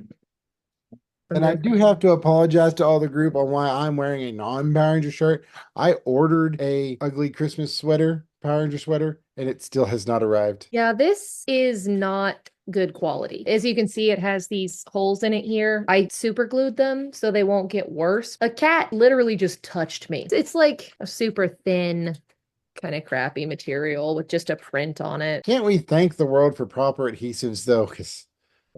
And I do have to apologize to all the group on why I'm wearing a non-Power Ranger shirt. I ordered a ugly Christmas sweater, Power Ranger sweater, and it still has not arrived. yeah, this is not good quality. As you can see, it has these holes in it here. I super glued them so they won't get worse. A cat literally just touched me. It's like a super thin, kind of crappy material with just a print on it. Can't we thank the world for proper adhesives though?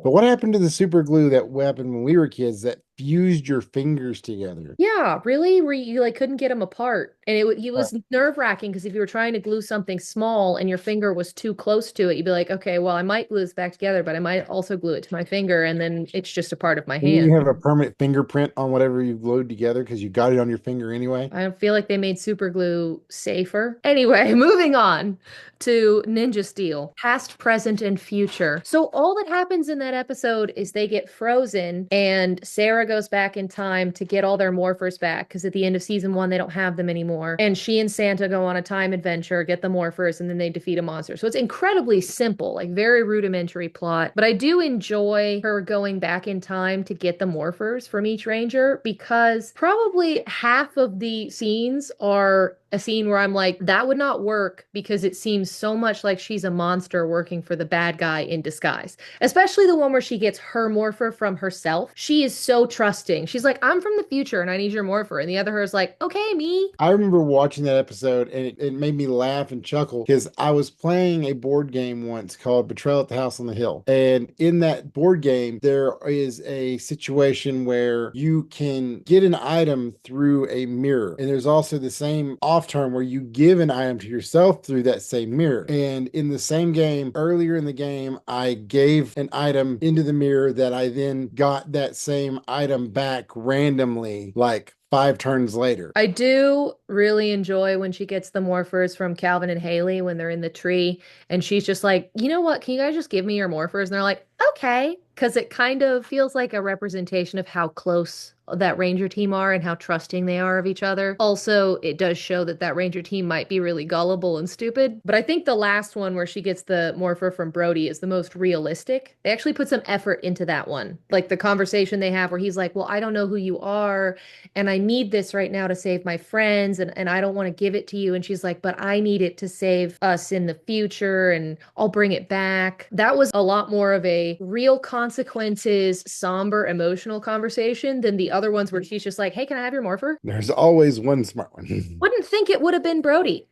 But what happened to the super glue that happened when we were kids that fused your fingers together? Yeah, really? Where you like couldn't get them apart. And it was nerve-wracking because if you were trying to glue something small and your finger was too close to it, you'd be like, okay, well, I might glue this back together, but I might also glue it to my finger, and then it's just a part of my hand. You have a permanent fingerprint on whatever you've glued together because you got it on your finger anyway. I feel like they made super glue safer. Anyway, moving on to Ninja Steel, past, present, and future. So all that happens in that episode is they get frozen and Sarah goes back in time to get all their morphers back because at the end of season 1, they don't have them anymore. And she and Santa go on a time adventure, get the morphers, and then they defeat a monster. So it's incredibly simple, like very rudimentary plot. But I do enjoy her going back in time to get the morphers from each ranger because probably half of the scenes are a scene where I'm like, that would not work because it seems so much like she's a monster working for the bad guy in disguise. Especially the one where she gets her morpher from herself. She is so trusting. She's like, I'm from the future and I need your morpher. And the other her is like, okay, me. I remember watching that episode and it made me laugh and chuckle because I was playing a board game once called Betrayal at the House on the Hill. And in that board game, there is a situation where you can get an item through a mirror. And there's also the same off term where you give an item to yourself through that same mirror. And in the same game, earlier in the game, I gave an item into the mirror that I then got that same item back randomly, like 5 turns later. I do really enjoy when she gets the morphers from Calvin and Haley when they're in the tree and she's just like, you know what, can you guys just give me your morphers? And they're like, okay, because it kind of feels like a representation of how close that Ranger team are and how trusting they are of each other. Also, it does show that that Ranger team might be really gullible and stupid. But I think the last one where she gets the morpher from Brody is the most realistic. They actually put some effort into that one. Like the conversation they have where he's like, well, I don't know who you are, and I need this right now to save my friends, and I don't want to give it to you. And she's like, but I need it to save us in the future, and I'll bring it back. That was a lot more of a real consequences, somber, emotional conversation than the other ones where she's just like, hey, can I have your morpher? There's always one smart one. Wouldn't think it would have been Brody.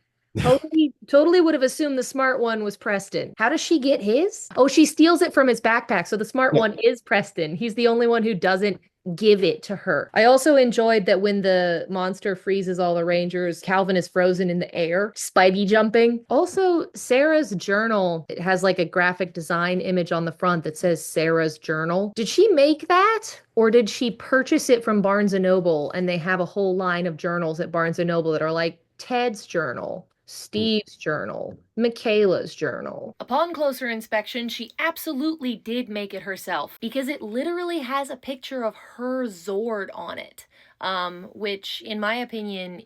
Totally would have assumed the smart one was Preston. How does she get his? Oh, she steals it from his backpack. So the smart Yeah. one is Preston. He's the only one who doesn't give it to her. I also enjoyed that when the monster freezes all the Rangers, Calvin is frozen in the air, Spidey jumping. Also, Sarah's journal, it has like a graphic design image on the front that says Sarah's journal. Did she make that? Or did she purchase it from Barnes& and Noble and they have a whole line of journals at Barnes& and Noble that are like Ted's journal, Steve's journal, Michaela's journal? Upon closer inspection, she absolutely did make it herself because it literally has a picture of her Zord on it. Which, in my opinion,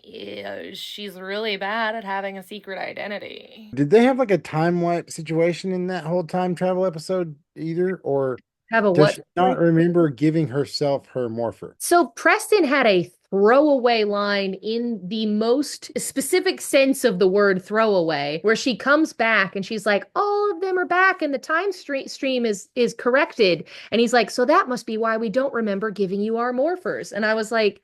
she's really bad at having a secret identity. Did they have like a time wipe situation in that whole time travel episode either? Or Have a does what? she not remember giving herself her morpher? So Preston had a throwaway line in the most specific sense of the word throwaway, where she comes back and she's like, all of them are back and the time stream is corrected. And he's like, so that must be why we don't remember giving you our morphers. And I was like,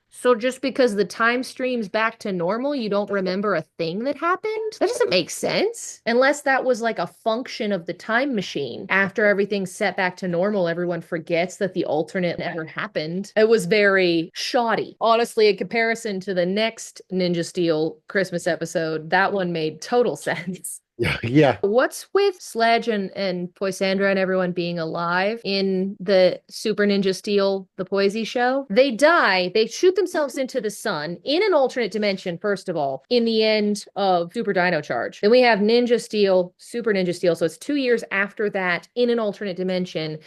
so just because the time stream's back to normal, you don't remember a thing that happened? That doesn't make sense. Unless that was like a function of the time machine. After everything's set back to normal, everyone forgets that the alternate never happened. It was very shoddy. Honestly, in comparison to the next Ninja Steel Christmas episode, that one made total sense. Yeah, yeah. What's with Sledge and Poisandra and everyone being alive in the Super Ninja Steel, the Poisy Show? They die, they shoot themselves into the sun in an alternate dimension, first of all, in the end of Super Dino Charge. Then we have Ninja Steel, Super Ninja Steel, so it's 2 years after that in an alternate dimension.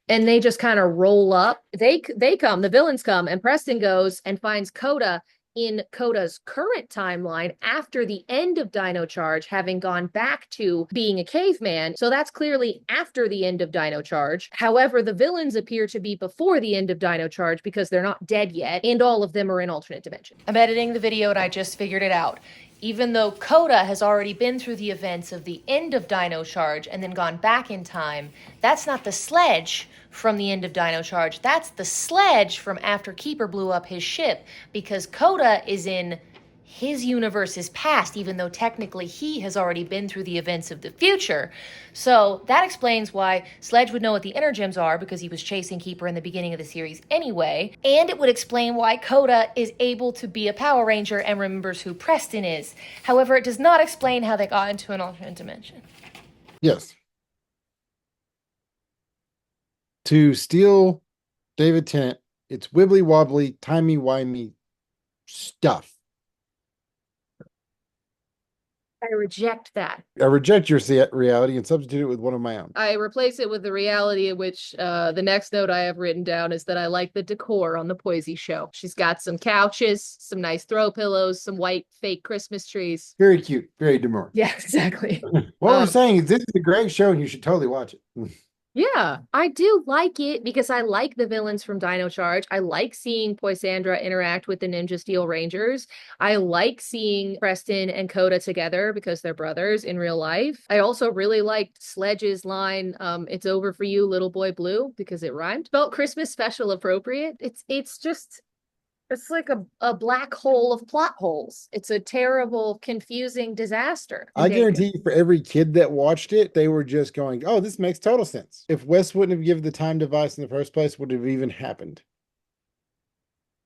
And they just kind of roll up. They come, the villains come, and Preston goes and finds Coda in Coda's current timeline after the end of Dino Charge, having gone back to being a caveman. So that's clearly after the end of Dino Charge. However, the villains appear to be before the end of Dino Charge because they're not dead yet, and all of them are in alternate dimension. I'm editing the video and I just figured it out. Even though Coda has already been through the events of the end of Dino Charge and then gone back in time, that's not the Sledge from the end of Dino Charge. That's the Sledge from after Keeper blew up his ship, because Coda is in his universe's past, even though technically he has already been through the events of the future. So that explains why Sledge would know what the Energems are, because he was chasing Keeper in the beginning of the series anyway. And it would explain why Coda is able to be a Power Ranger and remembers who Preston is. However, it does not explain how they got into an alternate dimension. Yes. To steal David Tennant, it's wibbly wobbly, timey wimey stuff. I reject that. I reject your reality and substitute it with one of my own. I replace it with the reality in which the next note I have written down is that I like the decor on the Poisy Show. She's got some couches, some nice throw pillows, some white fake Christmas trees. Very cute, very demure. Yeah, exactly. What we're saying is this is a great show and you should totally watch it. Yeah, I do like it because I like the villains from Dino Charge. I like seeing Poisandra interact with the Ninja Steel Rangers. I like seeing Preston and Coda together because they're brothers in real life. I also really liked Sledge's line, "It's over for you, little boy blue," because it rhymed. Felt Christmas special appropriate. It's just it's like a black hole of plot holes. It's a terrible, confusing disaster. I guarantee you, for every kid that watched it, they were just going, oh, this makes total sense. If Wes wouldn't have given the time device in the first place, would it have even happened?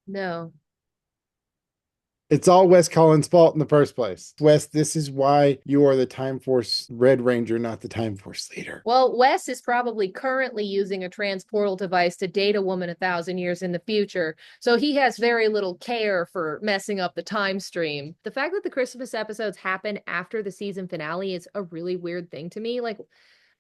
No. It's all Wes Collins' fault in the first place. Wes, this is why you are the Time Force Red Ranger, not the Time Force leader. Well, Wes is probably currently using a transportal device to date a woman 1,000 years in the future, so he has very little care for messing up the time stream. The fact that the Christmas episodes happen after the season finale is a really weird thing to me. Like,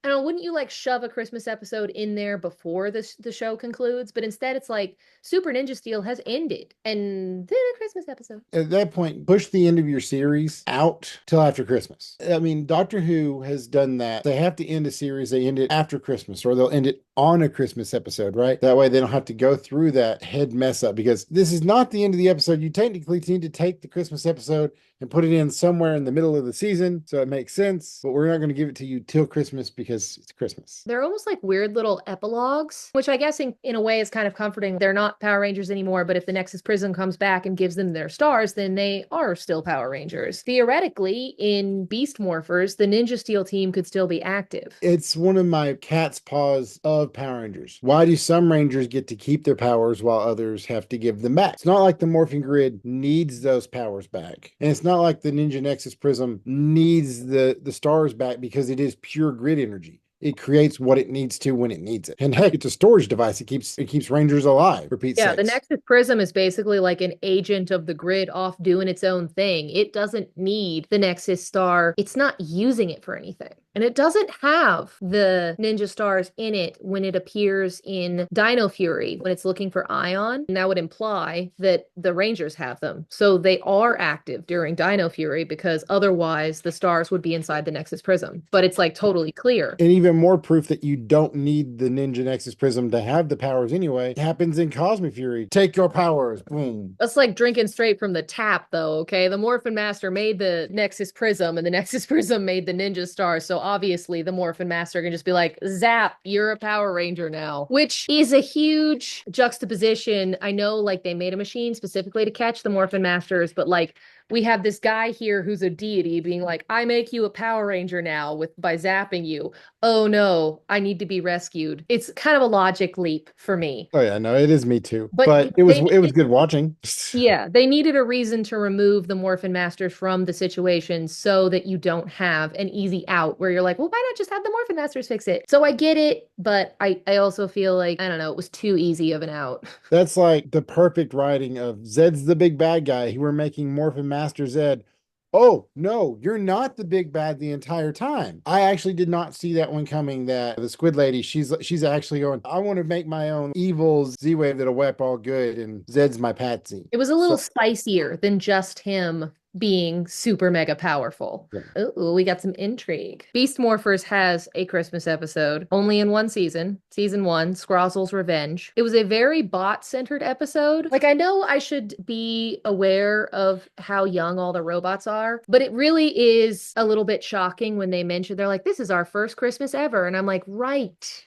I don't know, wouldn't you like shove a Christmas episode in there before the show concludes? But instead, it's like Super Ninja Steel has ended, and then a Christmas episode. At that point, push the end of your series out till after Christmas. I mean, Doctor Who has done that. They have to end a series, they end it after Christmas, or they'll end it on a Christmas episode, right? That way they don't have to go through that head mess up, because this is not the end of the episode. You technically need to take the Christmas episode and put it in somewhere in the middle of the season so it makes sense, but we're not going to give it to you till Christmas because it's Christmas. They're almost like weird little epilogues, which I guess in a way is kind of comforting. They're not Power Rangers anymore, but if the Nexus Prism comes back and gives them their stars, then they are still Power Rangers. Theoretically, in Beast Morphers, the Ninja Steel team could still be active. It's one of my cat's paws of Power Rangers. Why do some Rangers get to keep their powers while others have to give them back? It's not like the Morphin Grid needs those powers back. And it's not like the Ninja Nexus Prism needs the stars back, because it is pure grid energy. It creates what it needs to when it needs it. And heck, it's a storage device. It keeps Rangers alive, for Pete's Yeah, sakes. the Nexus Prism is basically like an agent of the grid off doing its own thing. It doesn't need the Nexus star. It's not using it for anything. And it doesn't have the Ninja Stars in it when it appears in Dino Fury, when it's looking for Ion. And that would imply that the Rangers have them. So they are active during Dino Fury, because otherwise the stars would be inside the Nexus Prism. But it's like totally clear. And even more proof that you don't need the Ninja Nexus Prism to have the powers anyway, it happens in Cosmic Fury. Take your powers. Boom. That's like drinking straight from the tap, though, okay? The Morphin Master made the Nexus Prism, and the Nexus Prism made the Ninja Stars. So obviously the Morphin Master can just be like, zap, you're a Power Ranger now. Which is a huge juxtaposition. I know, like, they made a machine specifically to catch the Morphin Masters, but, like, we have this guy here who's a deity being like, I make you a Power Ranger now by zapping you. Oh no, I need to be rescued. It's kind of a logic leap for me. Oh yeah, no, it is me too. But But it was good watching. Yeah, they needed a reason to remove the Morphin Masters from the situation so that you don't have an easy out where you're like, well, why not just have the Morphin Masters fix it? So I get it, but I also feel like, I don't know, it was too easy of an out. That's like the perfect writing of Zed's the big bad guy. We're making Morphin Master Zed. Oh, no, you're not the big bad the entire time. I actually did not see that one coming, that the squid lady, she's actually going, I want to make my own evil Z-Wave that'll wipe all good, and Zed's my patsy. It was a little spicier than just him being super mega powerful. Yeah. Ooh, we got some intrigue. Beast Morphers has a Christmas episode, only in one season. Season 1, Scrozzle's Revenge. It was a very bot-centered episode. Like, I know I should be aware of how young all the robots are, but it really is a little bit shocking when they mention, they're like, this is our first Christmas ever. And I'm like, right.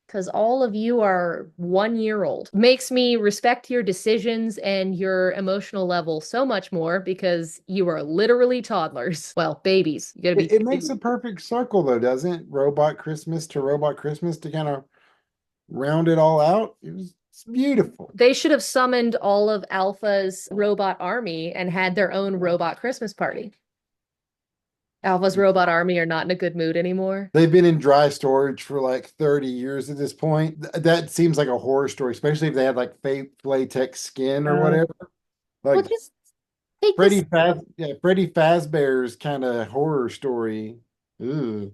Because all of you are 1 year old. Makes me respect your decisions and your emotional level so much more, because you are literally toddlers. Well, babies. You gotta be. It makes a perfect circle, though, doesn't it? Robot Christmas to kind of round it all out. It's beautiful. They should have summoned all of Alpha's robot army and had their own robot Christmas party. Alpha's robot army are not in a good mood anymore. They've been in dry storage for like 30 years at this point. That seems like a horror story, especially if they had like fake latex skin or whatever. Like, well, just take Freddy Fazbear's kind of horror story. Ooh.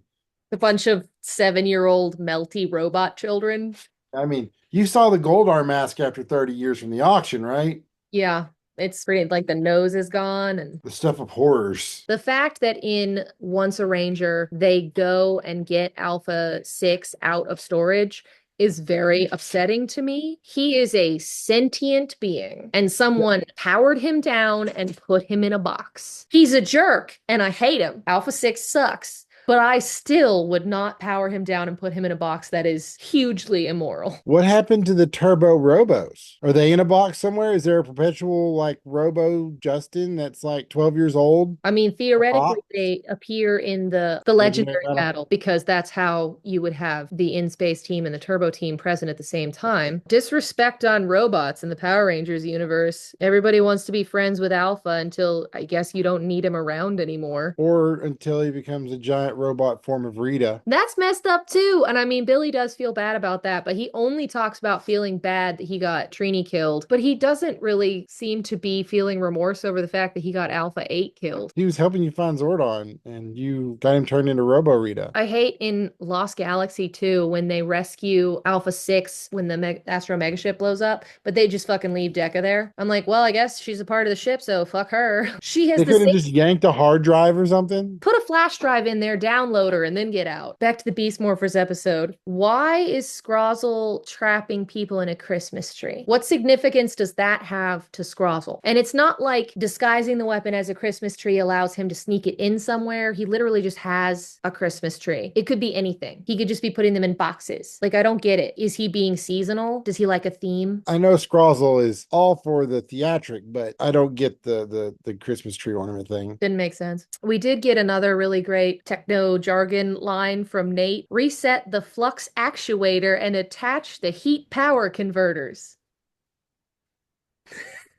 A bunch of 7-year-old melty robot children. I mean, you saw the Goldar mask after 30 years from the auction, right? Yeah. It's pretty, like, the nose is gone, and the stuff of horrors. The fact that in Once a Ranger, they go and get Alpha 6 out of storage is very upsetting to me. He is a sentient being, and someone powered him down and put him in a box. He's a jerk, and I hate him. Alpha 6 sucks. But I still would not power him down and put him in a box. That is hugely immoral. What happened to the Turbo Robos? Are they in a box somewhere? Is there a perpetual, like, Robo Justin that's like 12 years old? I mean, theoretically, they appear in the legendary battle, because that's how you would have the in-space team and the Turbo team present at the same time. Disrespect on robots in the Power Rangers universe. Everybody wants to be friends with Alpha until, I guess, you don't need him around anymore. Or until he becomes a giant pet robot form of Rita. That's messed up too. And I mean, Billy does feel bad about that, but he only talks about feeling bad that he got Trini killed. But he doesn't really seem to be feeling remorse over the fact that he got Alpha 8 killed. He was helping you find Zordon, and you got him turned into Robo Rita. I hate in Lost Galaxy too when they rescue Alpha 6 when the Astro Megaship blows up, but they just fucking leave Dekka there. I'm like, well, I guess she's a part of the ship, so fuck her. She has They the could have same. just yanked a hard drive or something. Put a flash drive in there, download her, and then get out. Back to the Beast Morphers episode. Why is Scrozzle trapping people in a Christmas tree? What significance does that have to Scrozzle? And it's not like disguising the weapon as a Christmas tree allows him to sneak it in somewhere. He literally just has a Christmas tree. It could be anything. He could just be putting them in boxes. Like, I don't get it. Is he being seasonal? Does he like a theme? I know Scrozzle is all for the theatric, but I don't get the Christmas tree ornament thing. Didn't make sense. We did get another really great techno jargon line from Nate. Reset the flux actuator and attach the heat power converters.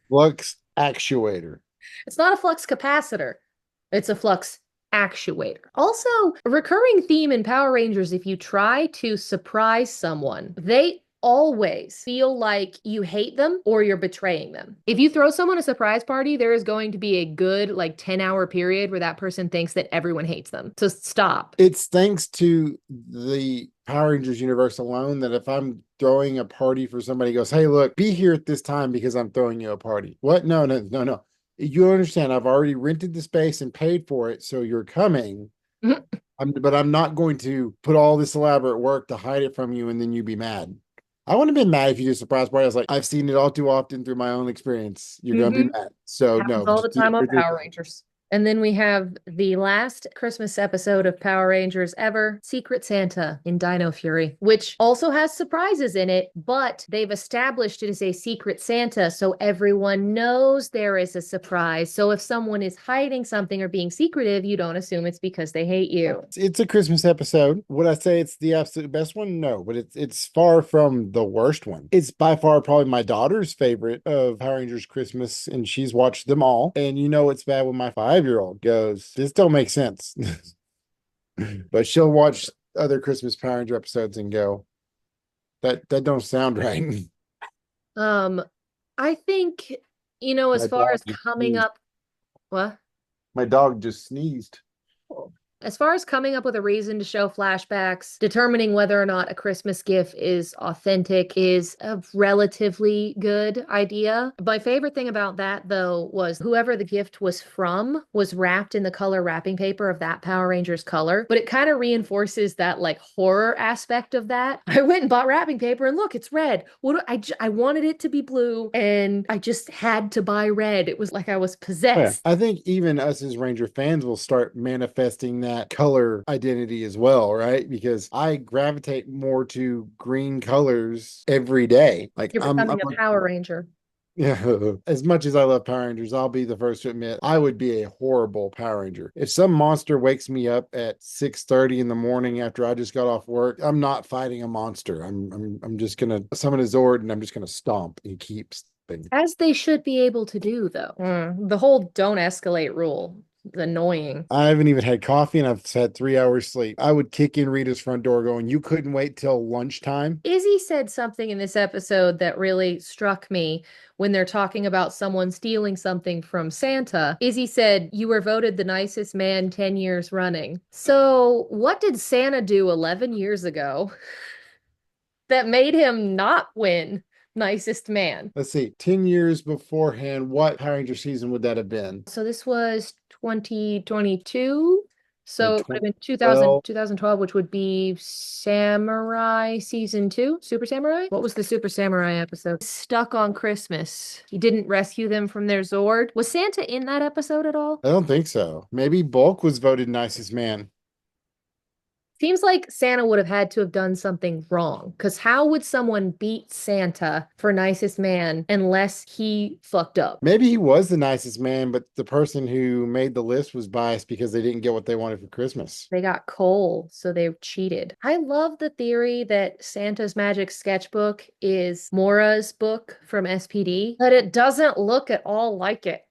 Flux actuator. It's not a flux capacitor. It's a flux actuator. Also, a recurring theme in Power Rangers, if you try to surprise someone, they always feel like you hate them or you're betraying them. If you throw someone a surprise party, there is going to be a good like 10-hour period where that person thinks that everyone hates them. So stop. It's thanks to the Power Rangers universe alone that if I'm throwing a party for somebody goes, hey, look, be here at this time because I'm throwing you a party. What? No, no, no, no. You understand, I've already rented the space and paid for it, so you're coming. But I'm not going to put all this elaborate work to hide it from you and then you be mad. I wouldn't have been mad if you did a surprise party. I was like, I've seen it all too often through my own experience. You're gonna be mad. So Happens no, all the just do time on everything. Power Rangers. And then we have the last Christmas episode of Power Rangers ever, Secret Santa in Dino Fury, which also has surprises in it, but they've established it as a Secret Santa, so everyone knows there is a surprise. So if someone is hiding something or being secretive, you don't assume it's because they hate you. It's a Christmas episode. Would I say it's the absolute best one? No, but it's far from the worst one. It's by far probably my daughter's favorite of Power Rangers Christmas, and she's watched them all. And you know it's bad when my 5-year-old goes, this don't make sense. But she'll watch other Christmas Power Ranger episodes and go, that don't sound right. I think, you know, as My far dog as just coming sneezed. up, what? My dog just sneezed. As far as coming up with a reason to show flashbacks, determining whether or not a Christmas gift is authentic is a relatively good idea. My favorite thing about that, though, was whoever the gift was from was wrapped in the color wrapping paper of that Power Rangers color. But it kind of reinforces that like horror aspect of that. I went and bought wrapping paper and look, it's red. I wanted it to be blue and I just had to buy red. It was like I was Yeah, possessed. I think even us as Ranger fans will start manifesting that color identity as well, right? Because I gravitate more to green colors every day. Like You're I'm becoming a Power Ranger. yeah, as much as I love Power Rangers, I'll be the first to admit I would be a horrible Power Ranger. If some monster wakes me up at 6:30 in the morning after I just got off work, I'm not fighting a monster. I'm just gonna summon a Zord and I'm just gonna stomp and keep stomping. As they should be able to do, though. The whole don't escalate rule is annoying. I haven't even had coffee and I've had 3 hours sleep. I would kick in Rita's front door going, you couldn't wait till lunchtime? Izzy said something in this episode that really struck me when they're talking about someone stealing something from Santa. Izzy said, you were voted the nicest man 10 years running. So, what did Santa do 11 years ago that made him not win nicest man? Let's see, 10 years beforehand, what Power Ranger season would that have been? So, this was 2022. So Like it would have been 2000, 2012? 2012, which would be Samurai Season 2, Super Samurai? What was the Super Samurai episode? Stuck on Christmas. He didn't rescue them from their Zord. Was Santa in that episode at all? I don't think so. Maybe Bulk was voted nicest man. Seems like Santa would have had to have done something wrong. Because how would someone beat Santa for nicest man unless he fucked up? Maybe he was the nicest man, but the person who made the list was biased because they didn't get what they wanted for Christmas. They got coal, so they cheated. I love the theory that Santa's Magic Sketchbook is Mora's book from SPD, but it doesn't look at all like it.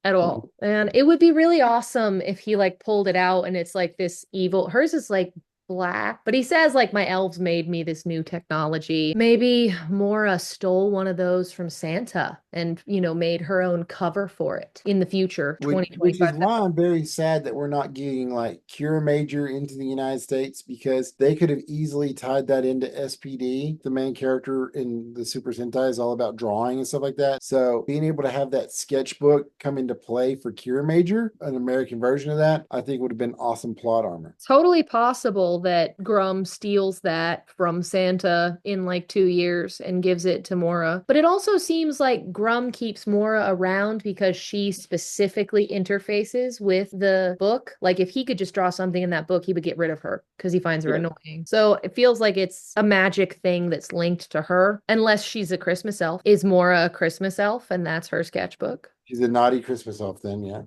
at all. And it would be really awesome if he like pulled it out and it's like this evil. Hers is like black, but he says like my elves made me this new technology. Maybe Mora stole one of those from Santa and, made her own cover for it in the future, Which is 2025. why I'm very sad that we're not getting like Cure Major into the United States, because they could have easily tied that into SPD. The main character in the Super Sentai is all about drawing and stuff like that. So being able to have that sketchbook come into play for Cure Major, an American version of that, I think would have been awesome plot armor. Totally possible that Grum steals that from Santa in like 2 years and gives it to Mora. But it also seems like Grum keeps Mora around because she specifically interfaces with the book. Like if he could just draw something in that book, he would get rid of her because he finds her Yeah. annoying. So it feels like it's a magic thing that's linked to her, unless she's a Christmas elf. Is Mora a Christmas elf and that's her sketchbook? She's a naughty Christmas elf then, yeah.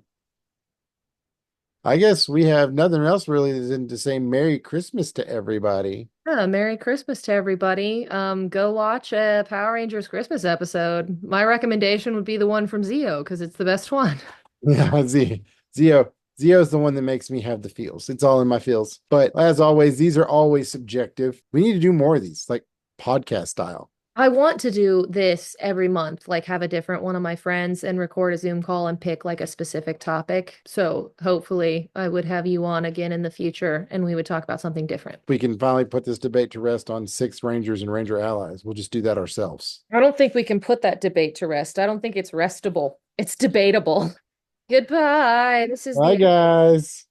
I guess we have nothing else really than to say Merry Christmas to everybody. Yeah, Merry Christmas to everybody. Go watch a Power Rangers Christmas episode. My recommendation would be the one from Zeo because it's the best one. Yeah, Zio's the one that makes me have the feels. It's all in my feels. But as always, these are always subjective. We need to do more of these, like podcast style. I want to do this every month, like have a different one of my friends and record a Zoom call and pick like a specific topic. So hopefully I would have you on again in the future and we would talk about something different. We can finally put this debate to rest on six Rangers and Ranger allies. We'll just do that ourselves. I don't think we can put that debate to rest. I don't think it's restable. It's debatable. Goodbye. This is Bye, the guys.